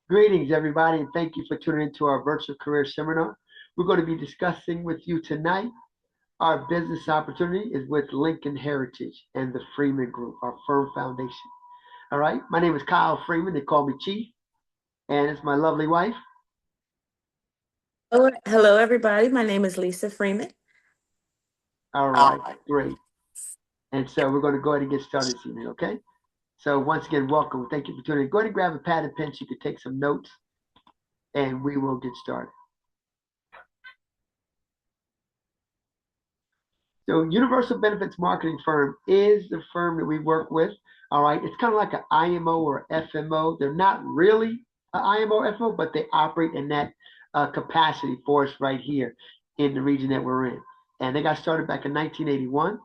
Greetings, everybody, and thank you for tuning into our virtual career seminar. We're going to be discussing with you tonight our business opportunity is with Lincoln Heritage and the Freeman Group, our firm foundation. All right, my name is Kyle Freeman. They call me Chief, and it's my lovely wife. Hello, everybody. My name is Lisa Freeman. All right, great. And so we're going to go ahead and get started this evening, okay? So once again, welcome. Thank you for tuning in. Go ahead and grab a pad and pen so you can take some notes, and we will get started. So Universal Benefits Marketing Firm is the firm that we work with. All right, it's kind of like an IMO or FMO. They're not really an IMO or FMO, but they operate in that capacity for us right here in the region that we're in. And they got started back in 1981.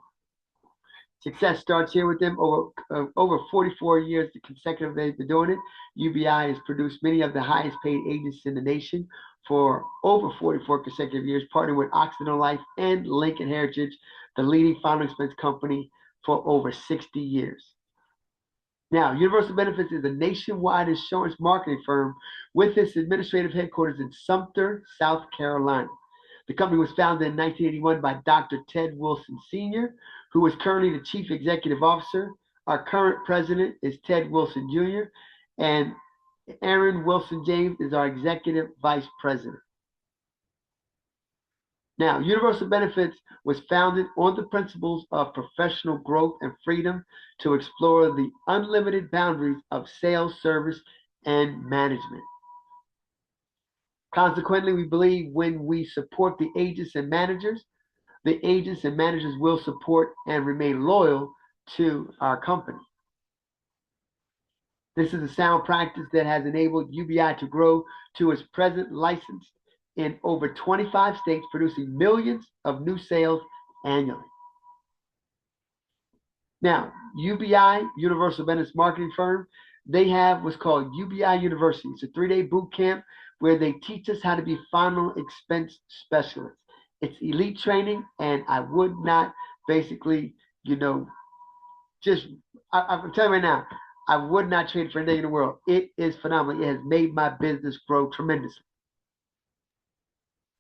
Success starts here with them over 44 years consecutive they've been doing it. UBI has produced many of the highest paid agents in the nation for over 44 consecutive years, partnering with Occidental Life and Lincoln Heritage, the leading final expense company, for over 60 years. Now, Universal Benefits is a nationwide insurance marketing firm with its administrative headquarters in Sumter, South Carolina. The company was founded in 1981 by Dr. Ted Wilson Sr., who is currently the Chief Executive Officer. Our current president is Ted Wilson Jr., and Aaron Wilson James is our Executive Vice President. Now, Universal Benefits was founded on the principles of professional growth and freedom to explore the unlimited boundaries of sales, service, and management. Consequently, we believe when we support the agents and managers will support and remain loyal to our company. This is a sound practice that has enabled UBI to grow to its present license in over 25 states, producing millions of new sales annually. Now, UBI, Universal Benefits Marketing Firm, they have what's called UBI University. It's a 3-day boot camp where they teach us how to be final expense specialists. It's elite training, and I would not basically, I'm telling you right now, I would not trade it for anything in the world. It is phenomenal. It has made my business grow tremendously.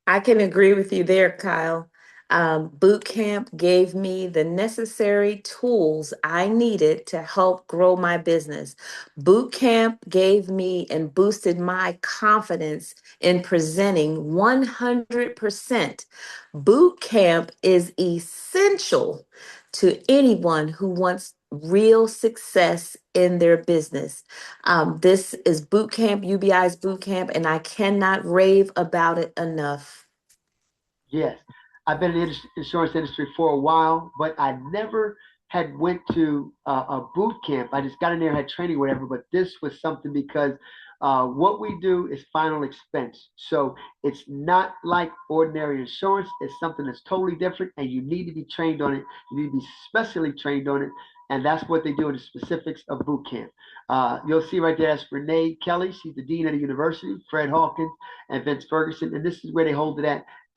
I can agree with you there, Kyle. Boot camp gave me the necessary tools I needed to help grow my business. Boot camp gave me and boosted my confidence in presenting 100%. Boot camp is essential to anyone who wants real success in their business. This is boot camp, UBI's boot camp, and I cannot rave about it enough. Yes, I've been in the insurance industry for a while, but I never had went to a boot camp. I just got in there, had training, whatever. But this was something because what we do is final expense, so it's not like ordinary insurance. It's something that's totally different, and you need to be trained on it. You need to be specially trained on it, and that's what they do in the specifics of boot camp. You'll see right there, that's Renee Kelly. She's the dean of the university. Fred Hawkins and Vince Ferguson, and this is where they hold it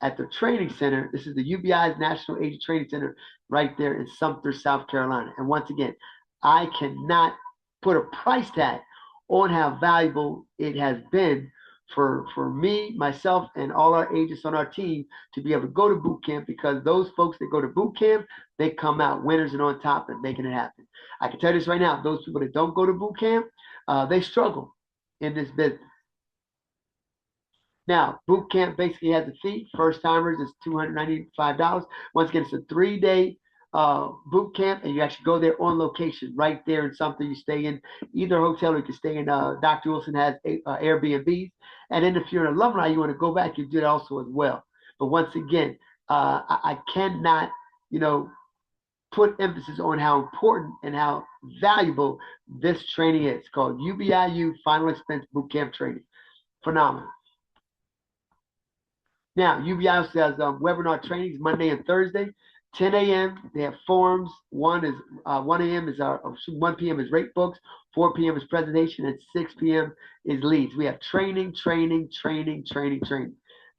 at the training center. This is the UBI's National Agent Training Center right there in Sumter, South Carolina. And once again, I cannot put a price tag on how valuable it has been for me, myself, and all our agents on our team to be able to go to boot camp, because those folks that go to boot camp, they come out winners and on top and making it happen. I can tell you this right now, those people that don't go to boot camp, they struggle in this business. Now, boot camp basically has a fee. First timers is $295. Once again, it's a 3-day boot camp, and you actually go there on location, right there in something. You stay in either hotel, or you can stay in. Dr. Wilson has Airbnbs, and then if you're an alumni, you want to go back, you do that also as well. But once again, I cannot, put emphasis on how important and how valuable this training is. It's called UBIU Final Expense Boot Camp Training. Phenomenal. Now, UBI also has webinar trainings Monday and Thursday, 10 a.m. They have forums. 1 a.m. is 1 p.m. is rate books, 4 p.m. is presentation, and 6 p.m. is leads. We have training.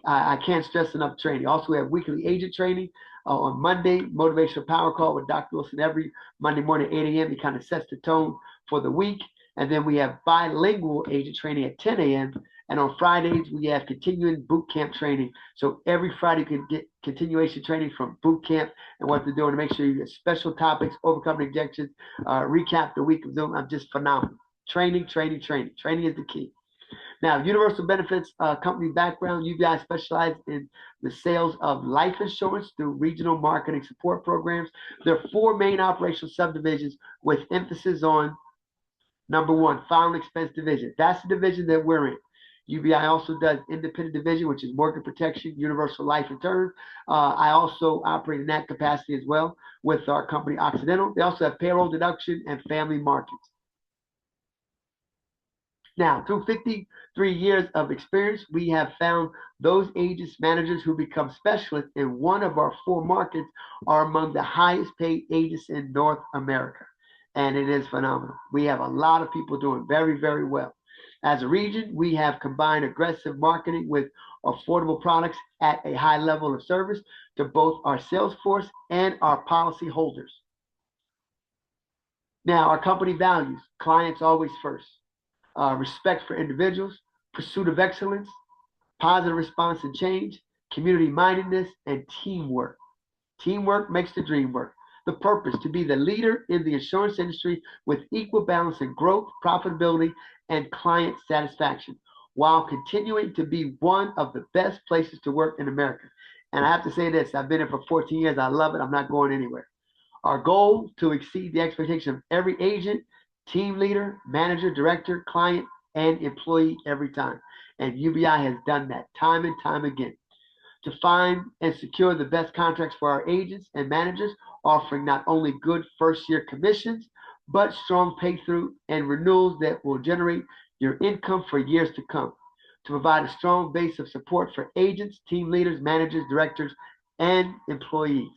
I can't stress enough training. Also, we have weekly agent training on Monday, motivational power call with Dr. Wilson every Monday morning at 8 a.m. He kind of sets the tone for the week. And then we have bilingual agent training at 10 a.m. And on Fridays, we have continuing boot camp training. So every Friday, you can get continuation training from boot camp and what they're doing to make sure you get special topics, overcoming objections, recap the week of Zoom. I'm just phenomenal. Training, training, training. Training is the key. Now, Universal Benefits company background, UBI specialized in the sales of life insurance through regional marketing support programs. There are four main operational subdivisions with emphasis on number one, final expense division. That's the division that we're in. UBI also does independent division, which is mortgage protection, universal life and term. I also operate in that capacity as well with our company Occidental. They also have payroll deduction and family markets. Now, through 53 years of experience, we have found those agents, managers who become specialists in one of our four markets are among the highest paid agents in North America. And it is phenomenal. We have a lot of people doing very, very well. As a region, we have combined aggressive marketing with affordable products at a high level of service to both our sales force and our policy holders. Now, our company values clients always first, respect for individuals, pursuit of excellence, positive response and change, community mindedness, and teamwork. Teamwork makes the dream work. The purpose to be the leader in the insurance industry with equal balance in growth, profitability, and client satisfaction, while continuing to be one of the best places to work in America. And I have to say this, I've been here for 14 years. I love it. I'm not going anywhere. Our goal to exceed the expectation of every agent, team leader, manager, director, client, and employee every time. And UBI has done that time and time again. To find and secure the best contracts for our agents and managers, offering not only good first year commissions, but strong pay through and renewals that will generate your income for years to come. To provide a strong base of support for agents, team leaders, managers, directors, and employees.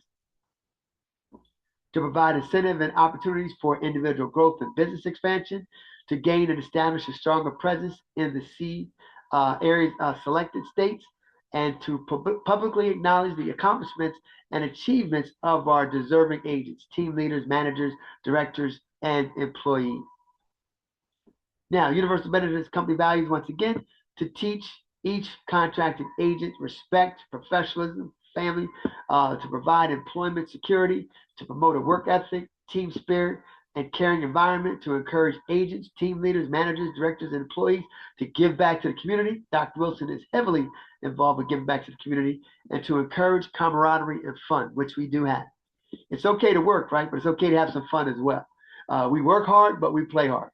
To provide incentive and opportunities for individual growth and business expansion, to gain and establish a stronger presence in the C areas selected states, and to publicly acknowledge the accomplishments and achievements of our deserving agents, team leaders, managers, directors, and employees. Now, Universal Benefits company values, once again, to teach each contracted agent respect, professionalism, family, to provide employment security, to promote a work ethic, team spirit, and caring environment, to encourage agents, team leaders, managers, directors, and employees to give back to the community. Dr. Wilson is heavily involved with giving back to the community, and to encourage camaraderie and fun, which we do have. It's okay to work, right? But it's okay to have some fun as well. We work hard, but we play hard.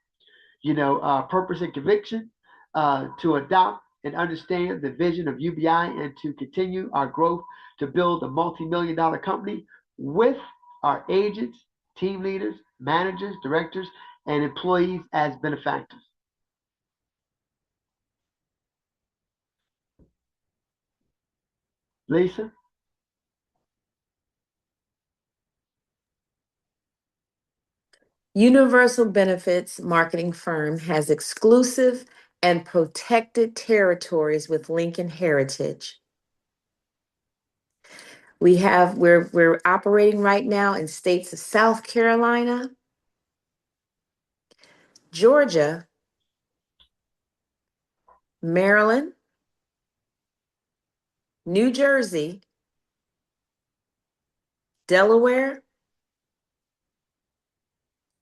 Purpose and conviction, to adopt and understand the vision of UBI and to continue our growth to build a multi-million-dollar company with our agents, team leaders, managers, directors, and employees as benefactors. Lisa? Universal Benefits marketing firm has exclusive and protected territories with Lincoln Heritage. We're operating right now in states of South Carolina, Georgia, Maryland, New Jersey, Delaware,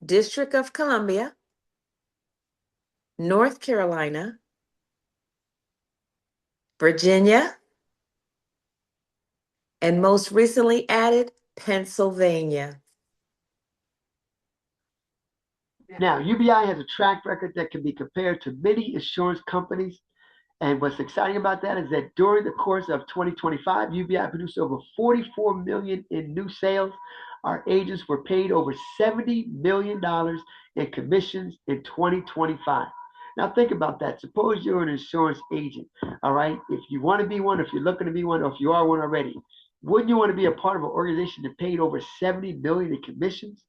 District of Columbia, North Carolina, Virginia, and most recently added, Pennsylvania. Now, UBI has a track record that can be compared to many insurance companies. And what's exciting about that is that during the course of 2025, UBI produced over 44 million in new sales. Our agents were paid over $70 million in commissions in 2025. Now think about that. Suppose you're an insurance agent, all right? If you want to be one, if you're looking to be one, or if you are one already, wouldn't you want to be a part of an organization that paid over 70 million in commissions?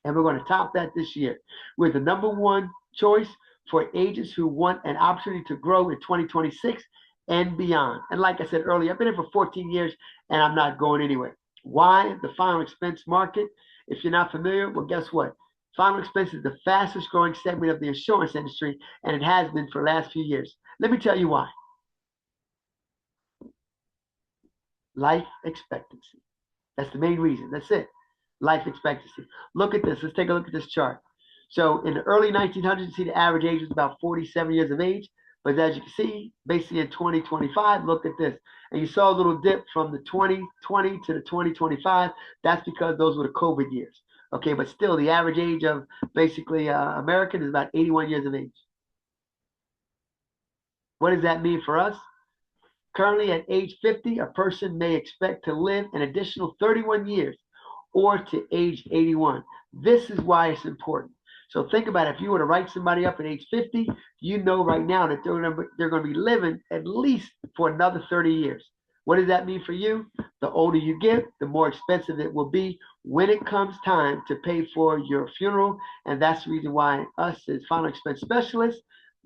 And we're going to top that this year. We're the number one choice for agents who want an opportunity to grow in 2026 and beyond. And like I said earlier, I've been here for 14 years and I'm not going anywhere. Why? The final expense market. If you're not familiar, well, guess what? Final expense is the fastest growing segment of the insurance industry, and it has been for the last few years. Let me tell you why. Life expectancy. That's the main reason. That's it. Life expectancy. Look at this. Let's take a look at this chart. So in the early 1900s, you see the average age was about 47 years of age. But as you can see, basically in 2025, look at this. And you saw a little dip from the 2020 to the 2025. That's because those were the COVID years. Okay, but still, the average age of basically American is about 81 years of age. What does that mean for us? Currently, at age 50, a person may expect to live an additional 31 years or to age 81. This is why it's important. So think about it. If you were to write somebody up at age 50, you know right now that they're going to be living at least for another 30 years. What does that mean for you? The older you get, the more expensive it will be when it comes time to pay for your funeral. And that's the reason why us as final expense specialists,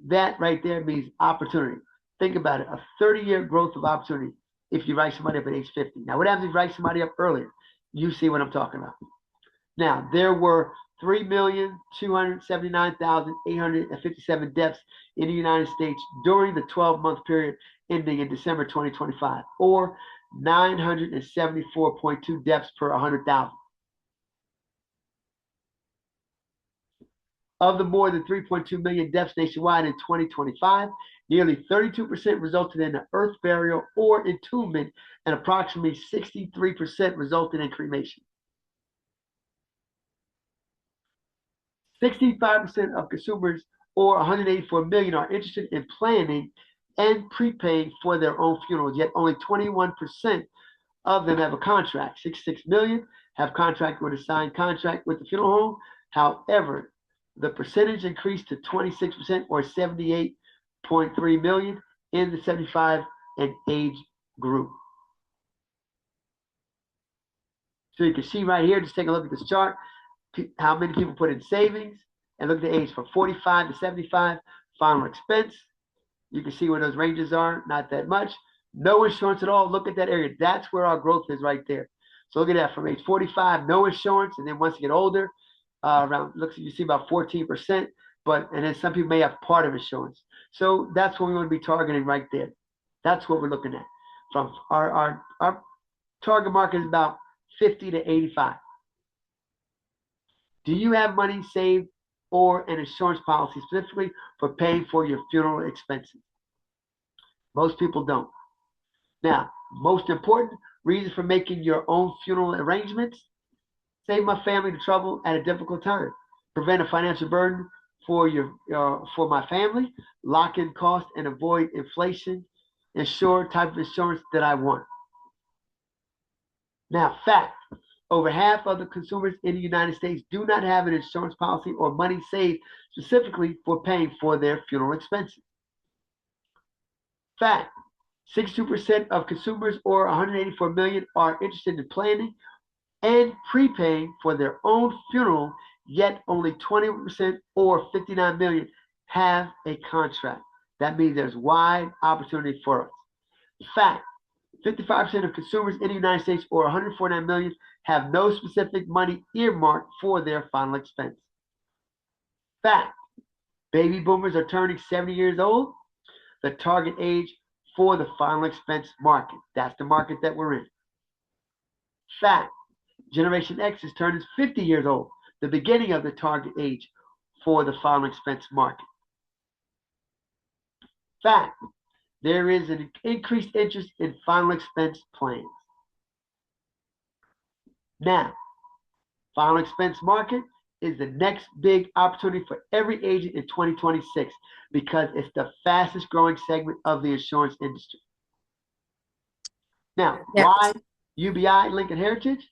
that right there means opportunity. Think about it, a 30-year growth of opportunity if you write somebody up at age 50. Now, what happens if you write somebody up earlier? You see what I'm talking about. Now, there were 3,279,857 deaths in the United States during the 12-month period ending in December 2025, or 974.2 deaths per 100,000. Of the more than 3.2 million deaths nationwide in 2025, nearly 32% resulted in an earth burial or entombment, and approximately 63% resulted in cremation. 65% of consumers, or 184 million, are interested in planning and prepaying for their own funerals, yet only 21% of them have a contract. 66 million have contracted with a signed contract with the funeral home. However, the percentage increased to 26%, or 78.3 million, in the 75 and age group. So you can see right here, just take a look at this chart, how many people put in savings, and look at the age from 45 to 75. Final expense, you can see where those ranges are, not that much. No insurance at all. Look at that area. That's where our growth is right there. So look at that, from age 45, no insurance, and then once you get older, around, looks, you see about 14%, and then some people may have part of insurance. So that's what we want to be targeting right there. That's what we're looking at. From our target market is about 50 to 85. Do you have money saved or an insurance policy specifically for paying for your funeral expenses? Most people don't. Now, most important reason for making your own funeral arrangements: save my family the trouble at a difficult time, prevent a financial burden for my family, lock in costs and avoid inflation, ensure type of insurance that I want. Now, fact: over half of the consumers in the United States do not have an insurance policy or money saved specifically for paying for their funeral expenses. Fact: 62% of consumers, or 184 million, are interested in planning and prepaying for their own funeral, yet only 20%, or 59 million, have a contract. That means there's wide opportunity for us. Fact: 55% of consumers in the United States, or 149 million, have no specific money earmarked for their final expense. Fact: baby boomers are turning 70 years old, the target age for the final expense market. That's the market that we're in. Fact: Generation X is turning 50 years old, the beginning of the target age for the final expense market. Fact: there is an increased interest in final expense plans. Now, final expense market is the next big opportunity for every agent in 2026 because it's the fastest growing segment of the insurance industry. Now, Yeah. why UBI Lincoln Heritage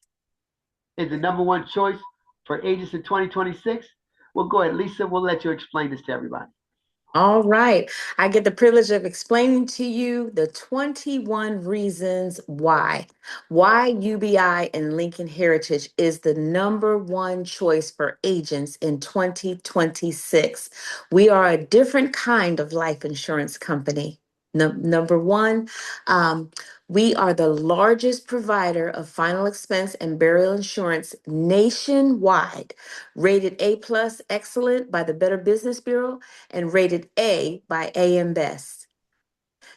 is the number one choice for agents in 2026? Well, go ahead, Lisa. We'll let you explain this to everybody. All right. I get the privilege of explaining to you the 21 reasons why. Why UBI and Lincoln Heritage is the number one choice for agents in 2026. We are a different kind of life insurance company. Number one, um, we are the largest provider of final expense and burial insurance nationwide, rated A plus excellent by the Better Business Bureau and rated A by AM Best.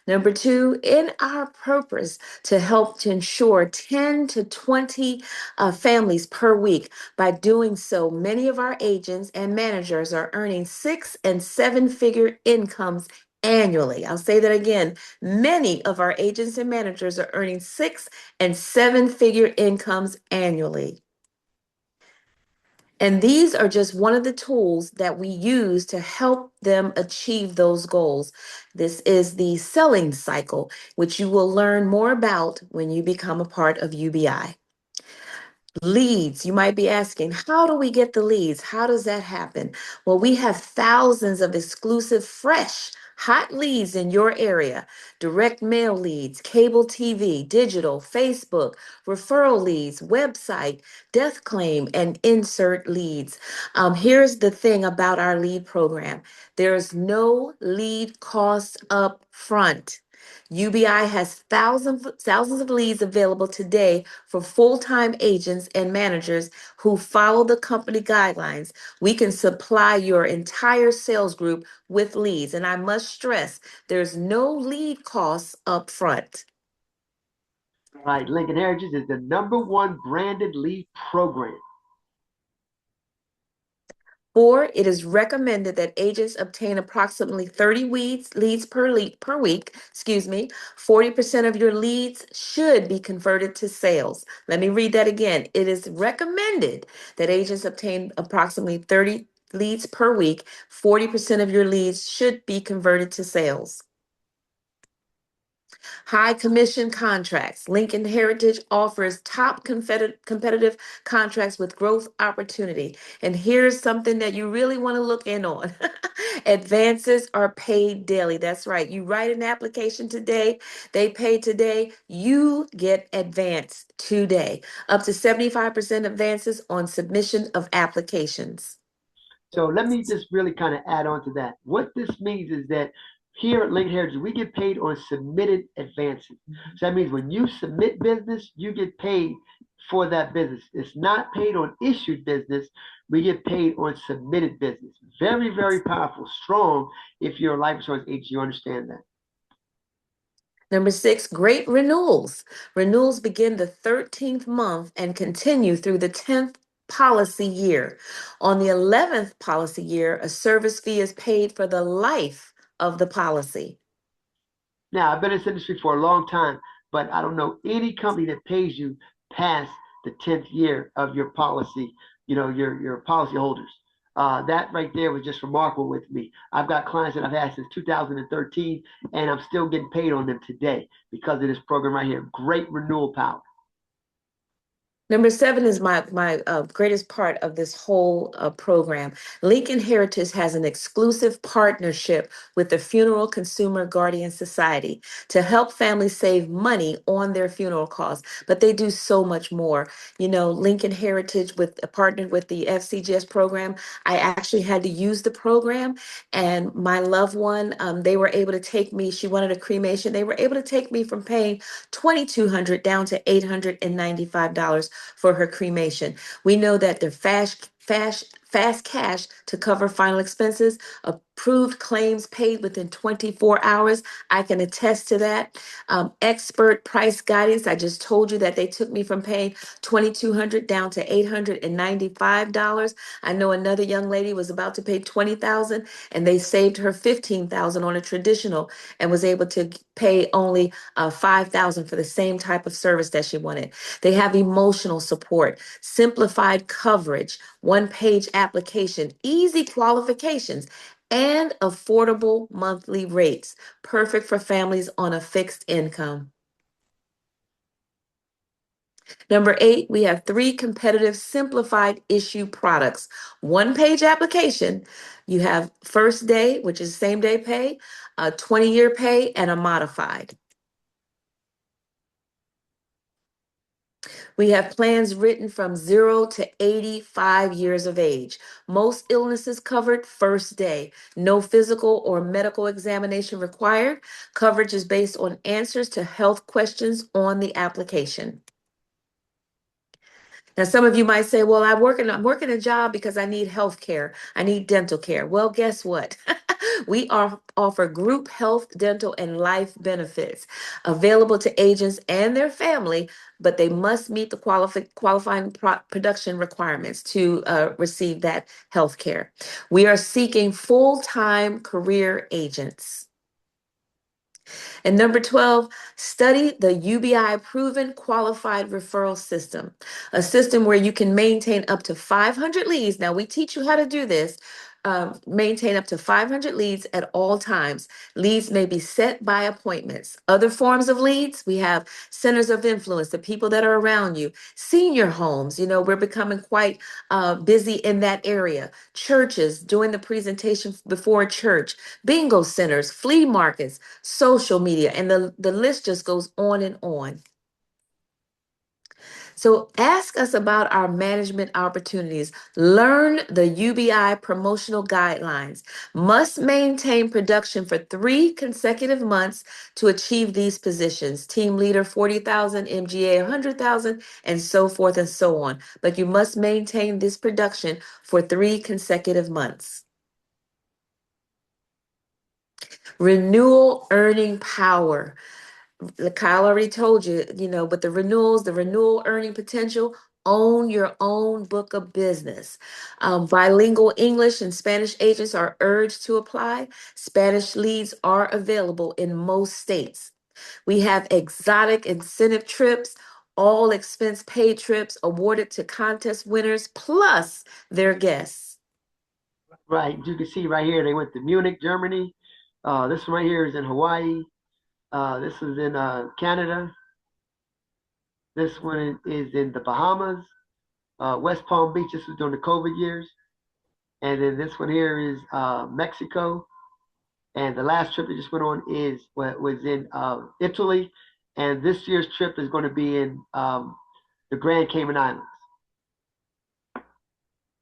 Number two, in our purpose to help to ensure 10 to 20 families per week. By doing so, many of our agents and managers are earning 6 and 7 figure incomes annually. I'll say that again. Many of our agents and managers are earning 6 and 7 figure incomes annually. And these are just one of the tools that we use to help them achieve those goals. This is the selling cycle, which you will learn more about when you become a part of UBI. Leads, you might be asking, how do we get the leads? How does that happen? Well, we have thousands of exclusive, fresh, hot leads in your area: direct mail leads, cable TV, digital, Facebook, referral leads, website, death claim, and insert leads. Here's the thing about our lead program: there's no lead cost up front. UBI has thousands of leads available today for full-time agents and managers who follow the company guidelines. We can supply your entire sales group with leads. And I must stress, there's no lead costs up front. Right. Lincoln Heritage is the #1 branded lead program. 4, it is recommended that agents obtain approximately 30 leads per week. 40% of your leads should be converted to sales. Let me read that again. It is recommended that agents obtain approximately 30 leads per week. 40% of your leads should be converted to sales. High commission contracts. Lincoln Heritage offers top competitive contracts with growth opportunity. And here's something that you really want to look in on. Advances are paid daily. That's right. You write an application today, they pay today, you get advance today. Up to 75% advances on submission of applications. So let me just really kind of add on to that. What this means is that here at Lincoln Heritage, we get paid on submitted advances. So that means when you submit business, you get paid for that business. It's not paid on issued business. We get paid on submitted business. Very, very powerful, strong. If you're a life insurance agent, you understand that. Number 6, great renewals. Renewals begin the 13th month and continue through the 10th policy year. On the 11th policy year, a service fee is paid for the life of the policy. Now, I've been in this industry for a long time, but I don't know any company that pays you past the 10th year of your policy, your policy holders. That right there was just remarkable with me. I've got clients that I've had since 2013, and I'm still getting paid on them today because of this program right here. Great renewal power. Number 7 is my greatest part of this whole program. Lincoln Heritage has an exclusive partnership with the Funeral Consumer Guardian Society to help families save money on their funeral costs. But they do so much more. Lincoln Heritage partnered with the FCGS program. I actually had to use the program, and my loved one, they were able to take me. She wanted a cremation. They were able to take me from paying $2,200 down to $895 for her cremation. We know that they're fast cash to cover final expenses, approved claims paid within 24 hours. I can attest to that. Expert price guidance. I just told you that they took me from paying $2,200 down to $895. I know another young lady was about to pay $20,000 and they saved her $15,000 on a traditional and was able to pay only $5,000 for the same type of service that she wanted. They have emotional support, simplified coverage, one-page application, easy qualifications, and affordable monthly rates, perfect for families on a fixed income. Number 8, we have 3 competitive simplified issue products. One-page application. You have first day, which is same day pay, a 20-year pay, and a modified. We have plans written from 0 to 85 years of age. Most illnesses covered first day. No physical or medical examination required. Coverage is based on answers to health questions on the application. Now, some of you might say, well, I'm working a job because I need health care. I need dental care. Well, guess what? Offer group health, dental, and life benefits available to agents and their family, but they must meet the qualifying production requirements to receive that health care. We are seeking full-time career agents. And number 12, study the UBI proven qualified referral system, a system where you can maintain up to 500 leads. Now, we teach you how to do this. Maintain up to 500 leads at all times. Leads may be set by appointments. Other forms of leads, we have centers of influence, the people that are around you, senior homes. You know, we're becoming quite busy in that area. Churches, doing the presentation before church, bingo centers, flea markets, social media, and the list just goes on and on. So ask us about our management opportunities. Learn the UBI promotional guidelines. Must maintain production for 3 consecutive months to achieve these positions. Team leader 40,000, MGA 100,000, and so forth and so on. But you must maintain this production for 3 consecutive months. Renewal earning power. Kyle already told you, but the renewals, the renewal earning potential, own your own book of business. Bilingual English and Spanish agents are urged to apply. Spanish leads are available in most states. We have exotic incentive trips, all expense paid trips awarded to contest winners, plus their guests. Right. You can see right here, they went to Munich, Germany. This one right here is in Hawaii. This is in Canada. This one is in the Bahamas. West Palm Beach. This was during the COVID years. And then this one here is Mexico. And the last trip that just went on was in Italy. And this year's trip is going to be in the Grand Cayman Islands.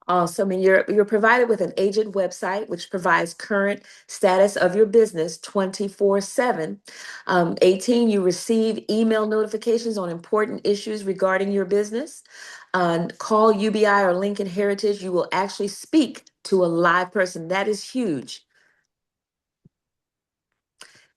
Awesome. And you're provided with an agent website, which provides current status of your business 24/7. 18, you receive email notifications on important issues regarding your business. Call UBI or Lincoln Heritage. You will actually speak to a live person. That is huge.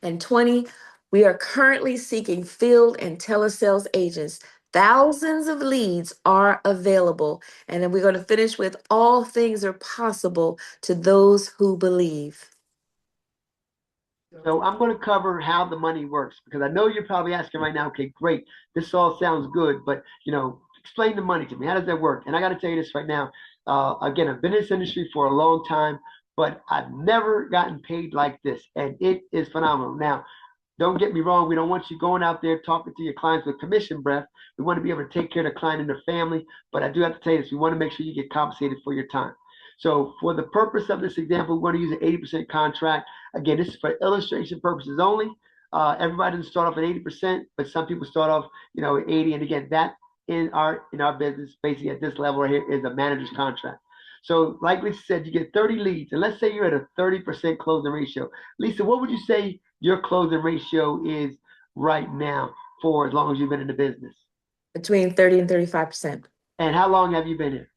And 20, we are currently seeking field and telesales agents. Thousands of leads are available. And then we're going to finish with all things are possible to those who believe. So I'm going to cover how the money works because I know you're probably asking right now, okay, great. This all sounds good, but explain the money to me. How does that work? And I got to tell you this right now. Again, I've been in this industry for a long time, but I've never gotten paid like this. And it is phenomenal. Now, don't get me wrong. We don't want you going out there talking to your clients with commission breath. We want to be able to take care of the client and their family. But I do have to tell you this. We want to make sure you get compensated for your time. So for the purpose of this example, we're going to use an 80% contract. Again, this is for illustration purposes only. Everybody doesn't start off at 80%, but some people start off, at 80. And again, that in our business, basically at this level right here, is a manager's contract. So like Lisa said, you get 30 leads. And let's say you're at a 30% closing ratio. Lisa, what would you say your closing ratio is right now for as long as you've been in the business? Between 30 and 35%. And how long have you been here?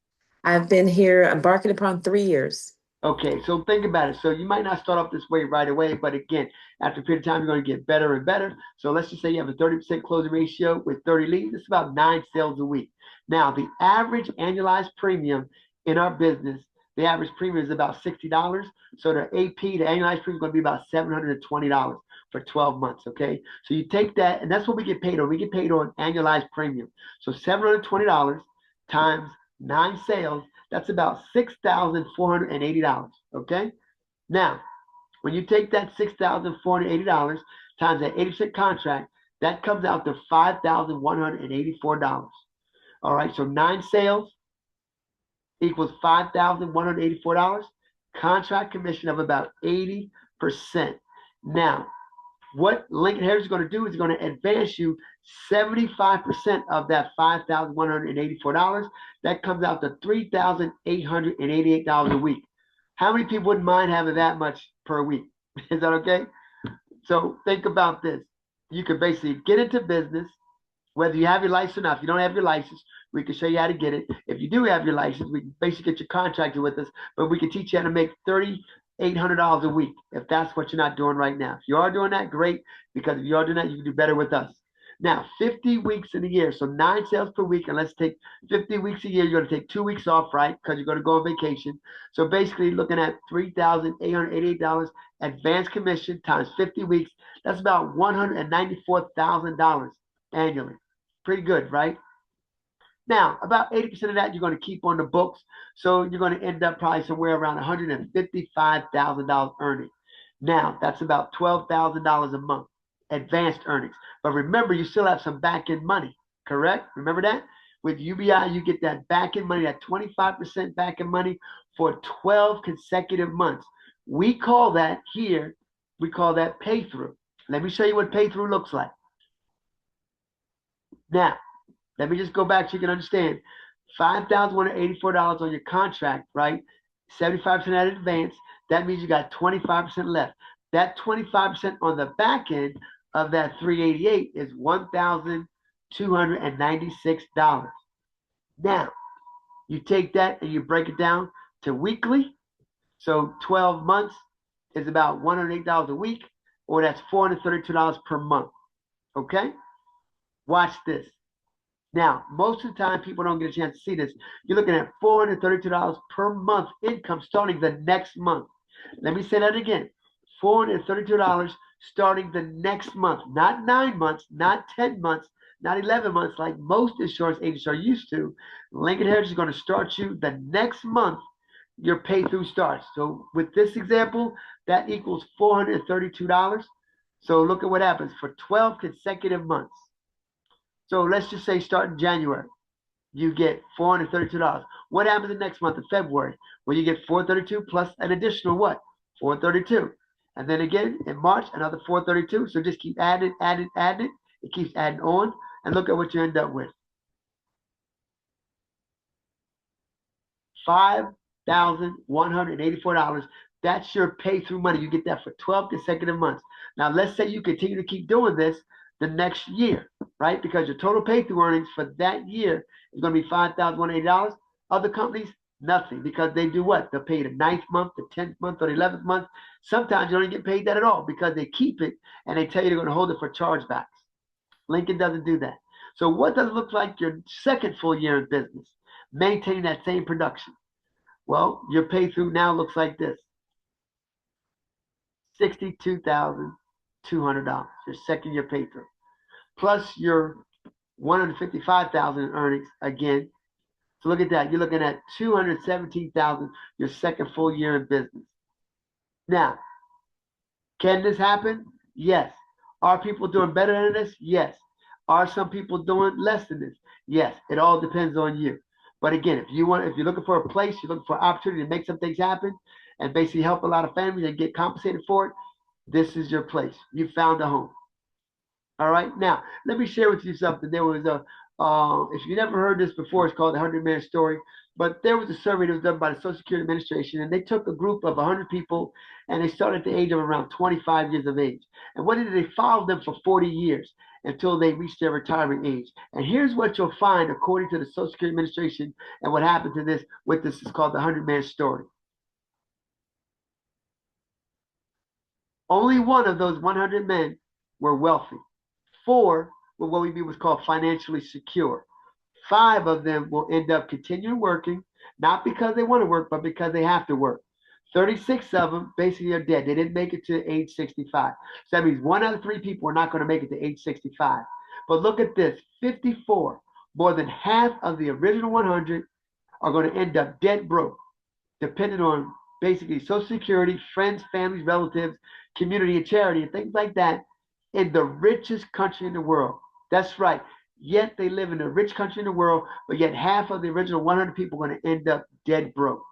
I've been here embarking upon 3 years. Okay, so think about it. So you might not start off this way right away, but again, after a period of time, you're going to get better and better. So let's just say you have a 30% closing ratio with 30 leads. It's about 9 sales a week. Now, the average annualized premium in our business, the average premium is about $60. So the AP, the annualized premium is going to be about $720 for 12 months. Okay, so you take that, and that's what we get paid on. We get paid on annualized premium. So $720 times 9 sales, that's about $6,480. Okay. Now, when you take that $6,480 times that 80% contract, that comes out to $5,184. All right. So 9 sales equals $5,184. Contract commission of about 80%. Now, What Lincoln Heritage is going to do is going to advance you 75% of that $5,184. That comes out to $3,888 a week. How many people wouldn't mind having that much per week? Is that okay? So think about this. You can basically get into business, whether you have your license or not. If you don't have your license, we can show you how to get it. If you do have your license, we can basically get you contracted with us, but we can teach you how to make $3,800 a week if that's what you're not doing right now. If you are doing that, great, because if you are doing that, you can do better with us. Now, 50 weeks in a year, so 9 sales per week, and let's take 50 weeks a year. You're going to take 2 weeks off, right? Because you're going to go on vacation. So basically, looking at $3,888 advanced commission times 50 weeks, that's about $194,000 annually. Pretty good, right? Now, about 80% of that you're going to keep on the books. So you're going to end up probably somewhere around $155,000 earning. Now, that's about $12,000 a month, advanced earnings. But remember, you still have some back end money, correct? Remember that? With UBI, you get that back end money, that 25% back end money for 12 consecutive months. We call that here, we call that pay through. Let me show you what pay through looks like. Now, let me just go back so you can understand. $5,184 on your contract, right? 75% at advance. That means you got 25% left. That 25% on the back end of that 388 is $1,296. Now, you take that and you break it down to weekly. So 12 months is about $108 a week, or that's $432 per month. Okay? Watch this. Now, most of the time, people don't get a chance to see this. You're looking at $432 per month income starting the next month. Let me say that again. $432 starting the next month, not 9 months, not 10 months, not 11 months like most insurance agents are used to. Lincoln Heritage is going to start you the next month your pay through starts. So with this example, that equals $432. So look at what happens for 12 consecutive months. So let's just say start in January, you get $432. What happens the next month in February? Well, you get 432 plus an additional what? 432. And then again in March, another 432. So just keep adding, adding, adding. It keeps adding on. And look at what you end up with. $5,184. That's your pay through money. You get that for 12 consecutive months. Now, let's say you continue to keep doing this the next year, right? Because your total pay through earnings for that year is going to be $5,180. Other companies, nothing, because they do what? They'll pay you the 9th month, the 10th month, or the 11th month. Sometimes you don't even get paid that at all because they keep it and they tell you they're going to hold it for chargebacks. Lincoln doesn't do that. So what does it look like your second full year in business? Maintaining that same production. Well, your pay through now looks like this. $62,200, your second year pay through. Plus your $155,000 in earnings again. So look at that. You're looking at $217,000 your second full year in business. Now, can this happen? Yes. Are people doing better than this? Yes. Are some people doing less than this? Yes. It all depends on you. But again, if you're looking for a place, you're looking for an opportunity to make some things happen and basically help a lot of families and get compensated for it, this is your place. You found a home. All right. Now, let me share with you something. There was if you never heard this before, it's called the 100-Man Story. But there was a survey that was done by the Social Security Administration, and they took a group of 100 people, and they started at the age of around 25 years of age. And what did they follow them for 40 years until they reached their retirement age? And here's what you'll find, according to the Social Security Administration, and what happened to this. What this is called the 100-Man Story. Only one of those 100 men were wealthy. 4 were what was called financially secure. 5 of them will end up continuing working, not because they want to work, but because they have to work. 36 of them basically are dead. They didn't make it to age 65. So that means 1 out of 3 people are not going to make it to age 65. But look at this, 54, more than half of the original 100 are going to end up dead broke, depending on basically Social Security, friends, families, relatives, community, and charity, and things like that, in the richest country in the world. That's right. Yet they live in a rich country in the world, but yet half of the original 100 people are going to end up dead broke.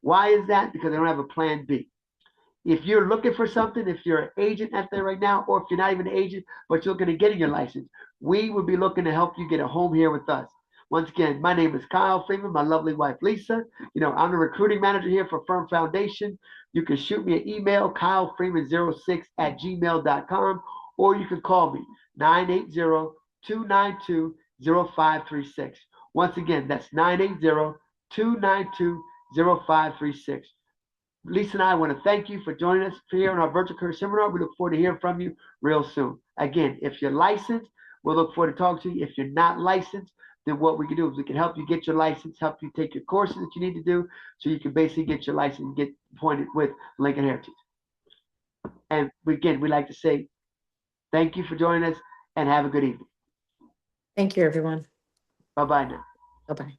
Why is that? Because they don't have a plan B. If you're looking for something, if you're an agent out there right now, or if you're not even an agent, but you're looking to get your license, we would be looking to help you get a home here with us. Once again, my name is Kyle Freeman, my lovely wife, Lisa. I'm the recruiting manager here for Firm Foundation. You can shoot me an email, kylefreeman06@gmail.com, or you can call me, 980-292-0536. Once again, that's 980-292-0536. Lisa and I want to thank you for joining us here on our virtual career seminar. We look forward to hearing from you real soon. Again, if you're licensed, we'll look forward to talking to you. If you're not licensed, then what we can do is we can help you get your license, help you take your courses that you need to do so you can basically get your license and get appointed with Lincoln Heritage. And again, we'd like to say thank you for joining us and have a good evening. Thank you, everyone. Bye-bye now. Bye-bye.